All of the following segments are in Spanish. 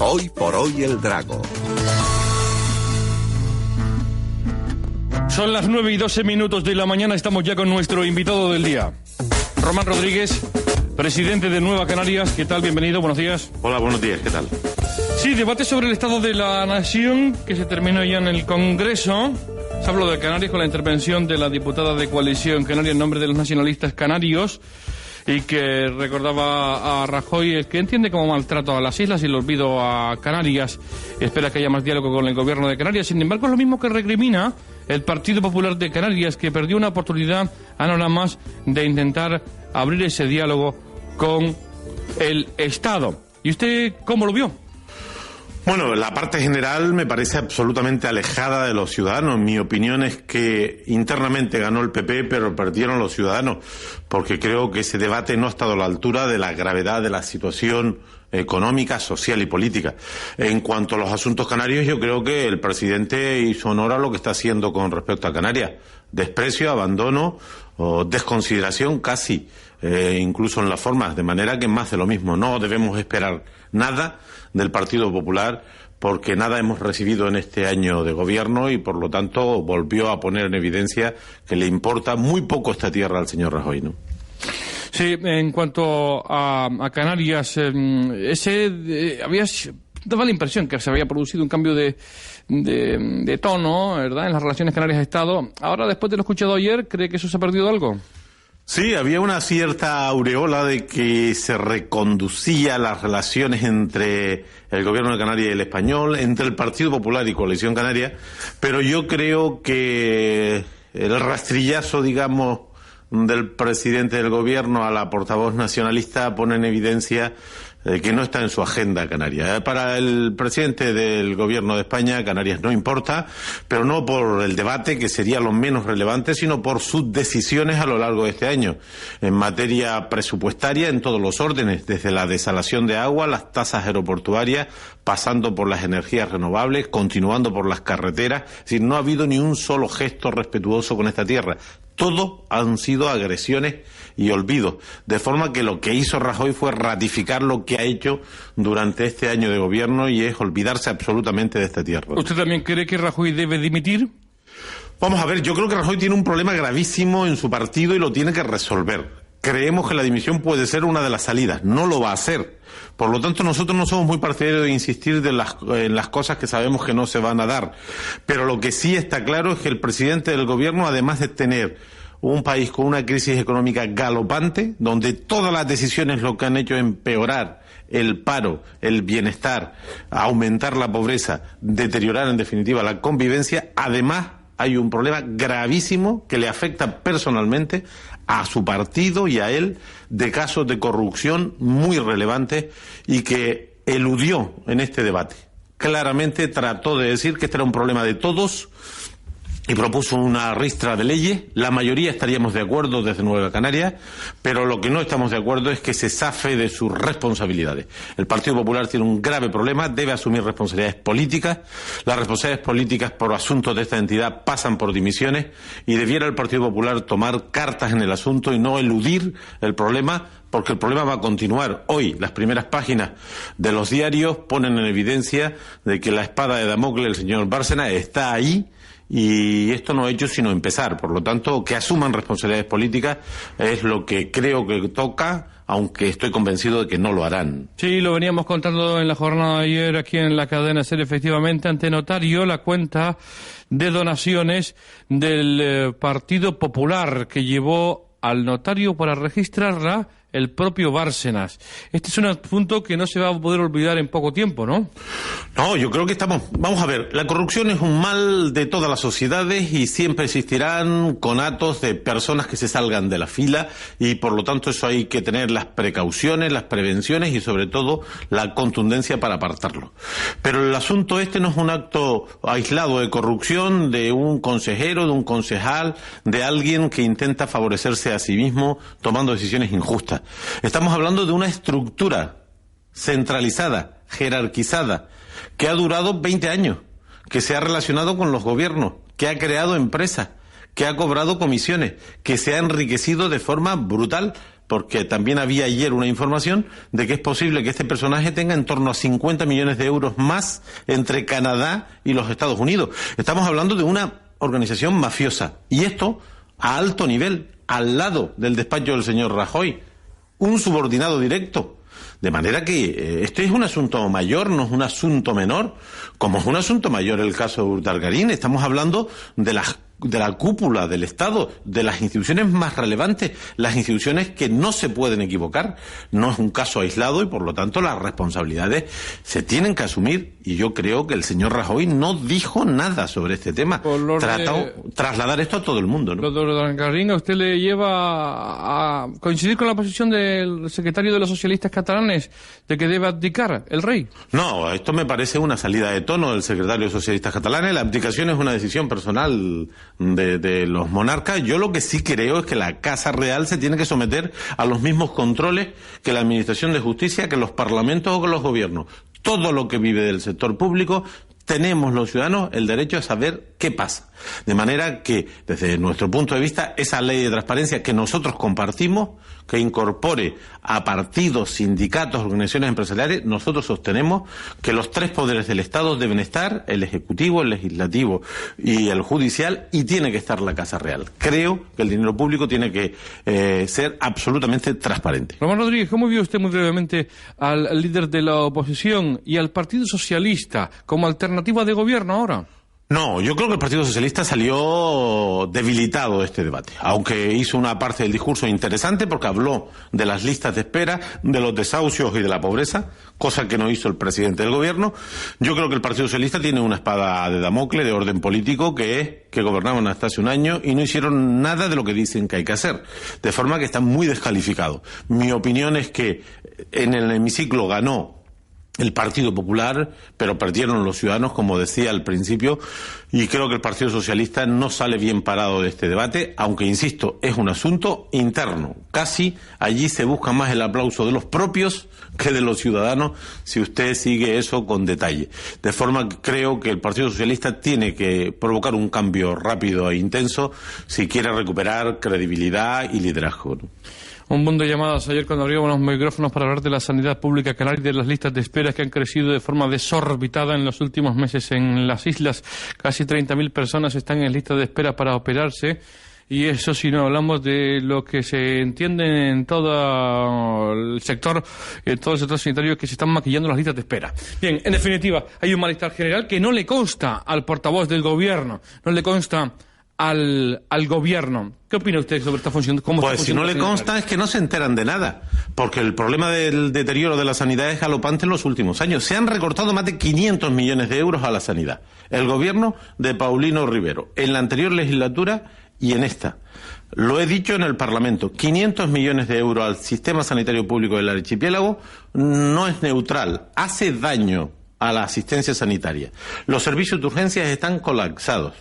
Hoy por hoy el Drago. Son las 9:12 de la mañana, estamos ya con nuestro invitado del día. Román Rodríguez, presidente de Nueva Canarias. ¿Qué tal? Bienvenido, buenos días. Hola, buenos días, ¿qué tal? Sí, debate sobre el estado de la nación que se terminó ya en el Congreso. Se habló de Canarias con la intervención de la diputada de Coalición Canaria en nombre de los nacionalistas canarios y que recordaba a Rajoy que entiende como maltrato a las islas y el olvido a Canarias. Espera que haya más diálogo con el gobierno de Canarias. Sin embargo, es lo mismo que recrimina el Partido Popular de Canarias, que perdió una oportunidad ahora más de intentar abrir ese diálogo con el Estado. ¿Y usted cómo lo vio? Bueno, la parte general me parece absolutamente alejada de los ciudadanos. Mi opinión es que internamente ganó el PP, pero perdieron los ciudadanos, porque creo que ese debate no ha estado a la altura de la gravedad de la situación económica, social y política. En cuanto a los asuntos canarios, yo creo que el presidente hizo honor a lo que está haciendo con respecto a Canarias. Desprecio, abandono o desconsideración casi, incluso en las formas, de manera que más de lo mismo. No debemos esperar nada del Partido Popular porque nada hemos recibido en este año de gobierno y por lo tanto volvió a poner en evidencia que le importa muy poco esta tierra al señor Rajoy, ¿no? Sí, en cuanto a Canarias, daba la impresión que se había producido un cambio de tono, ¿verdad?, en las relaciones Canarias-Estado. Ahora, después de lo escuchado ayer, ¿cree que eso se ha perdido algo? Sí, había una cierta aureola de que se reconducía las relaciones entre el gobierno de Canarias y el español, entre el Partido Popular y Coalición Canaria, pero yo creo que el rastrillazo, digamos, del presidente del gobierno a la portavoz nacionalista pone en evidencia que no está en su agenda Canarias. Para el presidente del gobierno de España, Canarias no importa, pero no por el debate, que sería lo menos relevante, sino por sus decisiones a lo largo de este año. En materia presupuestaria, en todos los órdenes, desde la desalación de agua, las tasas aeroportuarias, pasando por las energías renovables, continuando por las carreteras. Es decir, no ha habido ni un solo gesto respetuoso con esta tierra. Todo han sido agresiones y olvidos, de forma que lo que hizo Rajoy fue ratificar lo que ha hecho durante este año de gobierno y es olvidarse absolutamente de esta tierra. ¿Usted también cree que Rajoy debe dimitir? Vamos a ver, yo creo que Rajoy tiene un problema gravísimo en su partido y lo tiene que resolver. Creemos que la dimisión puede ser una de las salidas, no lo va a hacer. Por lo tanto, nosotros no somos muy partidarios de insistir en las cosas que sabemos que no se van a dar. Pero lo que sí está claro es que el presidente del gobierno, además de tener un país con una crisis económica galopante, donde todas las decisiones lo que han hecho es empeorar el paro, el bienestar, aumentar la pobreza, deteriorar en definitiva la convivencia, además hay un problema gravísimo que le afecta personalmente a su partido y a él, de casos de corrupción muy relevantes y que eludió en este debate. Claramente trató de decir que este era un problema de todos y propuso una ristra de leyes. La mayoría estaríamos de acuerdo desde Nueva Canarias, pero lo que no estamos de acuerdo es que se zafe de sus responsabilidades. El Partido Popular tiene un grave problema, debe asumir responsabilidades políticas. Las responsabilidades políticas por asuntos de esta entidad pasan por dimisiones y debiera el Partido Popular tomar cartas en el asunto y no eludir el problema, porque el problema va a continuar. Hoy las primeras páginas de los diarios ponen en evidencia de que la espada de Damocles, el señor Bárcenas, está ahí. Y esto no ha hecho sino empezar. Por lo tanto, que asuman responsabilidades políticas es lo que creo que toca, aunque estoy convencido de que no lo harán. Sí, lo veníamos contando en la jornada de ayer aquí en la cadena SER. Efectivamente, ante notario, la cuenta de donaciones del Partido Popular que llevó al notario para registrarla el propio Bárcenas. Este es un asunto que no se va a poder olvidar en poco tiempo, ¿no? No, yo creo que vamos a ver, la corrupción es un mal de todas las sociedades y siempre existirán conatos de personas que se salgan de la fila y por lo tanto eso hay que tener las precauciones, las prevenciones y sobre todo la contundencia para apartarlo. Pero el asunto este no es un acto aislado de corrupción de un consejero, de un concejal, de alguien que intenta favorecerse a sí mismo tomando decisiones injustas. Estamos hablando de una estructura centralizada, jerarquizada, que ha durado 20 años, que se ha relacionado con los gobiernos, que ha creado empresas, que ha cobrado comisiones, que se ha enriquecido de forma brutal porque también había ayer una información de que es posible que este personaje tenga en torno a 50 millones de euros más entre Canadá y los Estados Unidos. Estamos hablando de una organización mafiosa, y esto a alto nivel, al lado del despacho del señor Rajoy, un subordinado directo. De manera que este es un asunto mayor, no es un asunto menor, como es un asunto mayor el caso de Urdangarín. Estamos hablando de la cúpula del Estado, de las instituciones más relevantes, las instituciones que no se pueden equivocar. No es un caso aislado y, por lo tanto, las responsabilidades se tienen que asumir. Y yo creo que el señor Rajoy no dijo nada sobre este tema. Trató trasladar esto a todo el mundo, ¿no? Lo de Urdangarín, ¿a usted le lleva a coincidir con la posición del secretario de los socialistas catalanes de que debe abdicar el rey? No, esto me parece una salida de tono del secretario de los socialistas catalanes. La abdicación es una decisión personal de los monarcas. Yo lo que sí creo es que la Casa Real se tiene que someter a los mismos controles que la Administración de Justicia, que los parlamentos o que los gobiernos. Todo lo que vive del sector público, tenemos los ciudadanos el derecho a saber qué pasa. De manera que, desde nuestro punto de vista, esa ley de transparencia que nosotros compartimos, que incorpore a partidos, sindicatos, organizaciones empresariales, nosotros sostenemos que los tres poderes del Estado deben estar, el Ejecutivo, el Legislativo y el Judicial, y tiene que estar la Casa Real. Creo que el dinero público tiene que ser absolutamente transparente. Román Rodríguez, ¿cómo vio usted muy brevemente al líder de la oposición y al Partido Socialista como alternativa de gobierno ahora? No, yo creo que el Partido Socialista salió debilitado de este debate, aunque hizo una parte del discurso interesante porque habló de las listas de espera, de los desahucios y de la pobreza, cosa que no hizo el presidente del gobierno. Yo creo que el Partido Socialista tiene una espada de Damocles de orden político, que es que gobernaban hasta hace un año y no hicieron nada de lo que dicen que hay que hacer, de forma que están muy descalificados. Mi opinión es que en el hemiciclo ganó el Partido Popular, pero perdieron los ciudadanos, como decía al principio, y creo que el Partido Socialista no sale bien parado de este debate, aunque, insisto, es un asunto interno. Casi allí se busca más el aplauso de los propios que de los ciudadanos, si usted sigue eso con detalle. De forma que creo que el Partido Socialista tiene que provocar un cambio rápido e intenso si quiere recuperar credibilidad y liderazgo, ¿no? Un mundo de llamadas ayer cuando abríamos los micrófonos para hablar de la sanidad pública canaria y de las listas de espera que han crecido de forma desorbitada en los últimos meses en las islas. Casi 30.000 personas están en lista de espera para operarse. Y eso si no hablamos de lo que se entiende en todo el sector sanitario, que se están maquillando las listas de espera. Bien, en definitiva, hay un malestar general que no le consta al portavoz del gobierno, no le consta al gobierno. ¿Qué opina usted sobre esta función? Pues si no le consta es que no se enteran de nada, porque el problema del deterioro de la sanidad es galopante en los últimos años. Se han recortado más de 500 millones de euros a la sanidad. El gobierno de Paulino Rivero, en la anterior legislatura y en esta. Lo he dicho en el Parlamento, 500 millones de euros al sistema sanitario público del archipiélago no es neutral, hace daño a la asistencia sanitaria. Los servicios de urgencias están colapsados.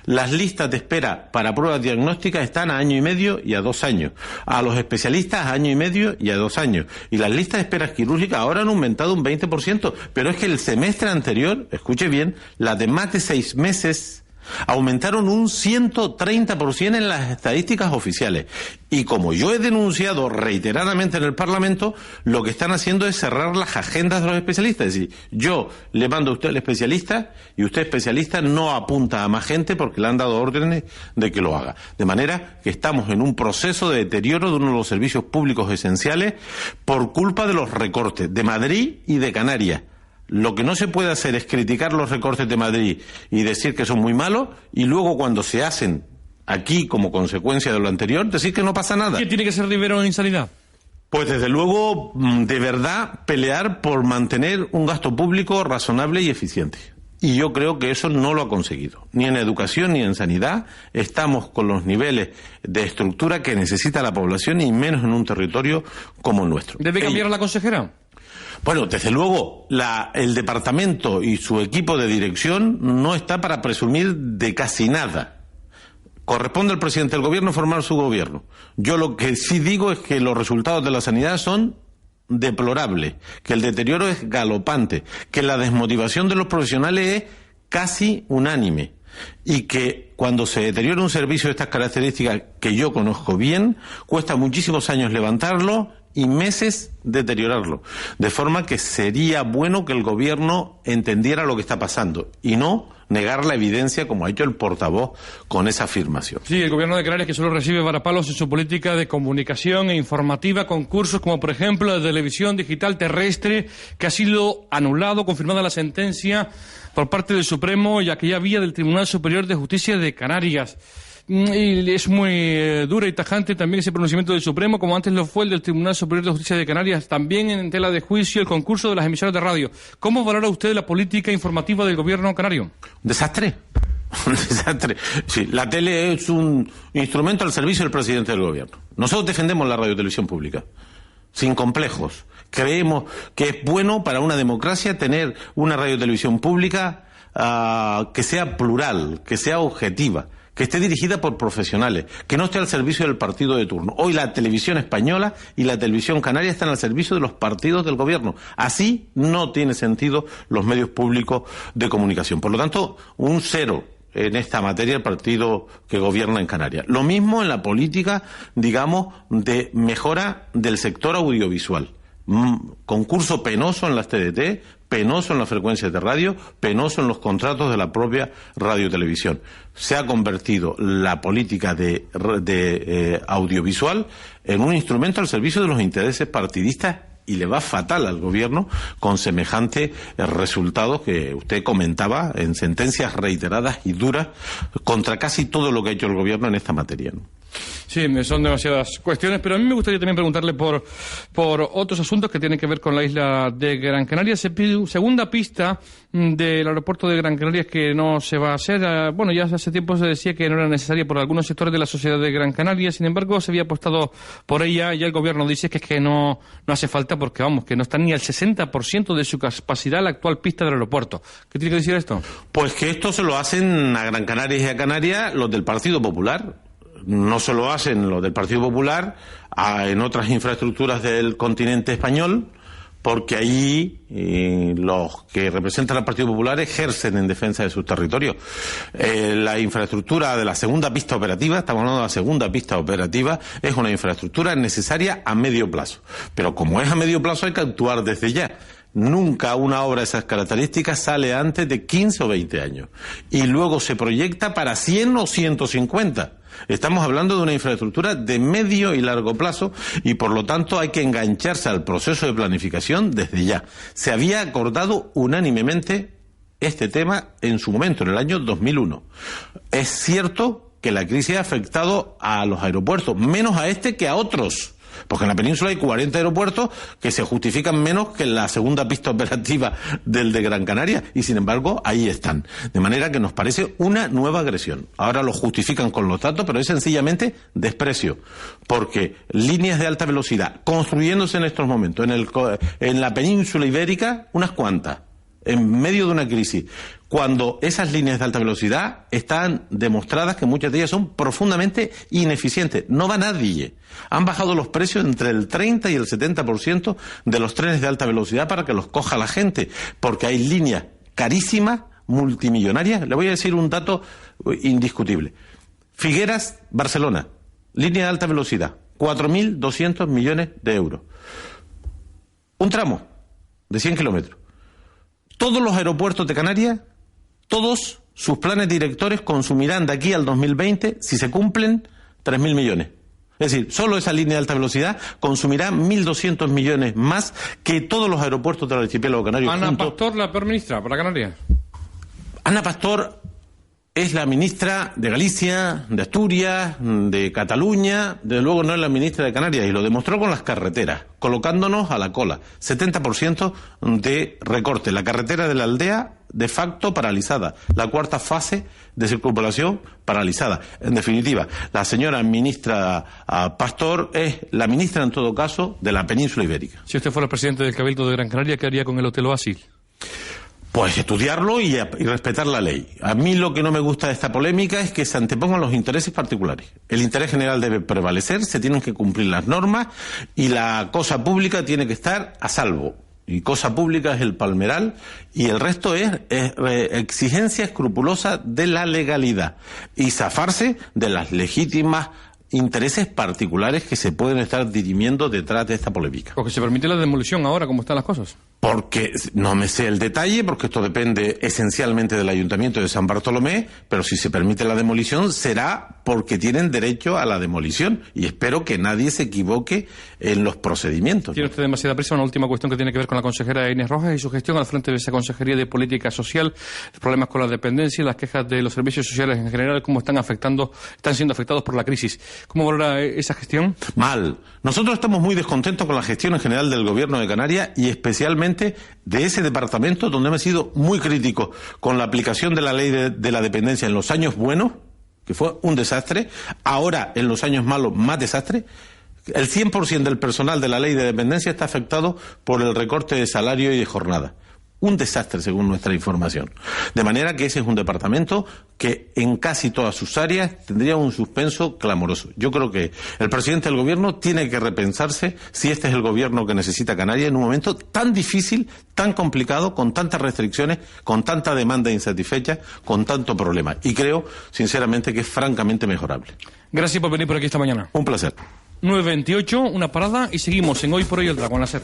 Las listas de espera para pruebas diagnósticas están a 1 año y medio y a 2 años. A los especialistas a 1 año y medio y a 2 años. Y las listas de espera quirúrgicas ahora han aumentado un 20%. Pero es que el semestre anterior, escuche bien, las de más de 6 meses aumentaron un 130% en las estadísticas oficiales. Y como yo he denunciado reiteradamente en el Parlamento, lo que están haciendo es cerrar las agendas de los especialistas. Es decir, yo le mando a usted al especialista y usted especialista no apunta a más gente porque le han dado órdenes de que lo haga. De manera que estamos en un proceso de deterioro de uno de los servicios públicos esenciales por culpa de los recortes de Madrid y de Canarias. Lo que no se puede hacer es criticar los recortes de Madrid y decir que son muy malos y luego cuando se hacen aquí como consecuencia de lo anterior decir que no pasa nada. ¿Qué tiene que ser Rivero en sanidad? Pues desde luego, de verdad, pelear por mantener un gasto público razonable y eficiente. Y yo creo que eso no lo ha conseguido. Ni en educación ni en sanidad estamos con los niveles de estructura que necesita la población y menos en un territorio como el nuestro. ¿Debe cambiar la consejera? Bueno, desde luego, el departamento y su equipo de dirección no está para presumir de casi nada. Corresponde al presidente del gobierno formar su gobierno. Yo lo que sí digo es que los resultados de la sanidad son deplorables, que el deterioro es galopante, que la desmotivación de los profesionales es casi unánime. y que cuando se deteriora un servicio de estas características, que yo conozco bien, cuesta muchísimos años levantarlo y meses deteriorarlo. De forma que sería bueno que el gobierno entendiera lo que está pasando y no negar la evidencia como ha hecho el portavoz con esa afirmación. Sí, el gobierno de Canarias, que solo recibe varapalos en su política de comunicación e informativa, concursos como por ejemplo la televisión digital terrestre, que ha sido anulado, confirmada la sentencia por parte del Supremo y aquella vía del Tribunal Superior de Justicia de Canarias. Y es muy dura y tajante también ese pronunciamiento del Supremo, como antes lo fue el del Tribunal Superior de Justicia de Canarias, también en tela de juicio el concurso de las emisoras de radio. ¿Cómo valora usted la política informativa del gobierno canario? Desastre. Un desastre. Sí, la tele es un instrumento al servicio del presidente del gobierno. Nosotros defendemos la radiotelevisión pública, sin complejos. Creemos que es bueno para una democracia tener una radiotelevisión pública que sea plural, que sea objetiva, que esté dirigida por profesionales, que no esté al servicio del partido de turno. Hoy la televisión española y la televisión canaria están al servicio de los partidos del gobierno. Así no tiene sentido los medios públicos de comunicación. Por lo tanto, un 0 en esta materia el partido que gobierna en Canarias. Lo mismo en la política, digamos, de mejora del sector audiovisual. Concurso penoso en las TDT, penoso en las frecuencias de radio, penoso en los contratos de la propia radiotelevisión. Se ha convertido la política de audiovisual en un instrumento al servicio de los intereses partidistas y le va fatal al gobierno con semejantes resultados que usted comentaba en sentencias reiteradas y duras contra casi todo lo que ha hecho el gobierno en esta materia, ¿no? Sí, son demasiadas cuestiones, pero a mí me gustaría también preguntarle por otros asuntos que tienen que ver con la isla de Gran Canaria. Se pide segunda pista del aeropuerto de Gran Canaria que no se va a hacer. Bueno, ya hace tiempo se decía que no era necesaria por algunos sectores de la sociedad de Gran Canaria, sin embargo se había apostado por ella y el gobierno dice que es que no hace falta porque, vamos, que no está ni al 60% de su capacidad la actual pista del aeropuerto. ¿Qué tiene que decir esto? Pues que esto se lo hacen a Gran Canaria y a Canarias los del Partido Popular. No se lo hacen los del Partido Popular en otras infraestructuras del continente español, porque allí los que representan al Partido Popular ejercen en defensa de sus territorios. La infraestructura de la segunda pista operativa, estamos hablando de la segunda pista operativa, es una infraestructura necesaria a medio plazo. Pero como es a medio plazo hay que actuar desde ya. Nunca una obra de esas características sale antes de 15 o 20 años. Y luego se proyecta para 100 o 150. Estamos hablando de una infraestructura de medio y largo plazo y por lo tanto hay que engancharse al proceso de planificación desde ya. Se había acordado unánimemente este tema en su momento, en el año 2001. Es cierto que la crisis ha afectado a los aeropuertos, menos a este que a otros. Porque en la península hay 40 aeropuertos que se justifican menos que la segunda pista operativa del de Gran Canaria y sin embargo ahí están. De manera que nos parece una nueva agresión. Ahora lo justifican con los datos, pero es sencillamente desprecio. Porque líneas de alta velocidad construyéndose en estos momentos en la península ibérica, unas cuantas, en medio de una crisis, cuando esas líneas de alta velocidad están demostradas que muchas de ellas son profundamente ineficientes. No va nadie. Han bajado los precios entre el 30 y el 70% de los trenes de alta velocidad para que los coja la gente, porque hay líneas carísimas, multimillonarias. Le voy a decir un dato indiscutible. Figueras, Barcelona, línea de alta velocidad, 4.200 millones de euros. Un tramo de 100 kilómetros. Todos los aeropuertos de Canarias, todos sus planes directores consumirán de aquí al 2020, si se cumplen, 3.000 millones. Es decir, solo esa línea de alta velocidad consumirá 1.200 millones más que todos los aeropuertos del archipiélago canario. Ana Pastor, la peor ministra para Canarias. Ana Pastor es la ministra de Galicia, de Asturias, de Cataluña, desde luego no es la ministra de Canarias, y lo demostró con las carreteras, colocándonos a la cola. 70% de recorte. La carretera de la aldea, de facto, paralizada. La cuarta fase de circunvalación, paralizada. En definitiva, la señora ministra Pastor es la ministra, en todo caso, de la península ibérica. Si usted fuera el presidente del Cabildo de Gran Canaria, ¿qué haría con el Hotel Oasis? Pues estudiarlo y respetar la ley. A mí lo que no me gusta de esta polémica es que se antepongan los intereses particulares. El interés general debe prevalecer, se tienen que cumplir las normas y la cosa pública tiene que estar a salvo. y cosa pública es el Palmeral, y el resto es exigencia escrupulosa de la legalidad y zafarse de las legítimas intereses particulares que se pueden estar dirimiendo detrás de esta polémica. Porque se permite la demolición ahora, como están las cosas. Porque no me sé el detalle, porque esto depende esencialmente del Ayuntamiento de San Bartolomé, pero si se permite la demolición será porque tienen derecho a la demolición y espero que nadie se equivoque en los procedimientos. Tiene usted demasiada prisa. Una última cuestión que tiene que ver con la consejera Inés Rojas y su gestión al frente de esa Consejería de Política Social, los problemas con la dependencia y las quejas de los servicios sociales en general, cómo están siendo afectados por la crisis. ¿Cómo valora esa gestión? Mal. Nosotros estamos muy descontentos con la gestión en general del Gobierno de Canarias y especialmente de ese departamento donde hemos sido muy críticos con la aplicación de la ley de la dependencia en los años buenos, que fue un desastre, ahora en los años malos más desastre. El 100% del personal de la ley de dependencia está afectado por el recorte de salario y de jornada. Un desastre según nuestra información. De manera que ese es un departamento que en casi todas sus áreas tendría un suspenso clamoroso. Yo creo que el presidente del gobierno tiene que repensarse si este es el gobierno que necesita Canarias en un momento tan difícil, tan complicado, con tantas restricciones, con tanta demanda insatisfecha, con tanto problema. Y creo, sinceramente, que es francamente mejorable. Gracias por venir por aquí esta mañana. Un placer. 9:28, una parada y seguimos en Hoy por Hoy el Dragón Láser.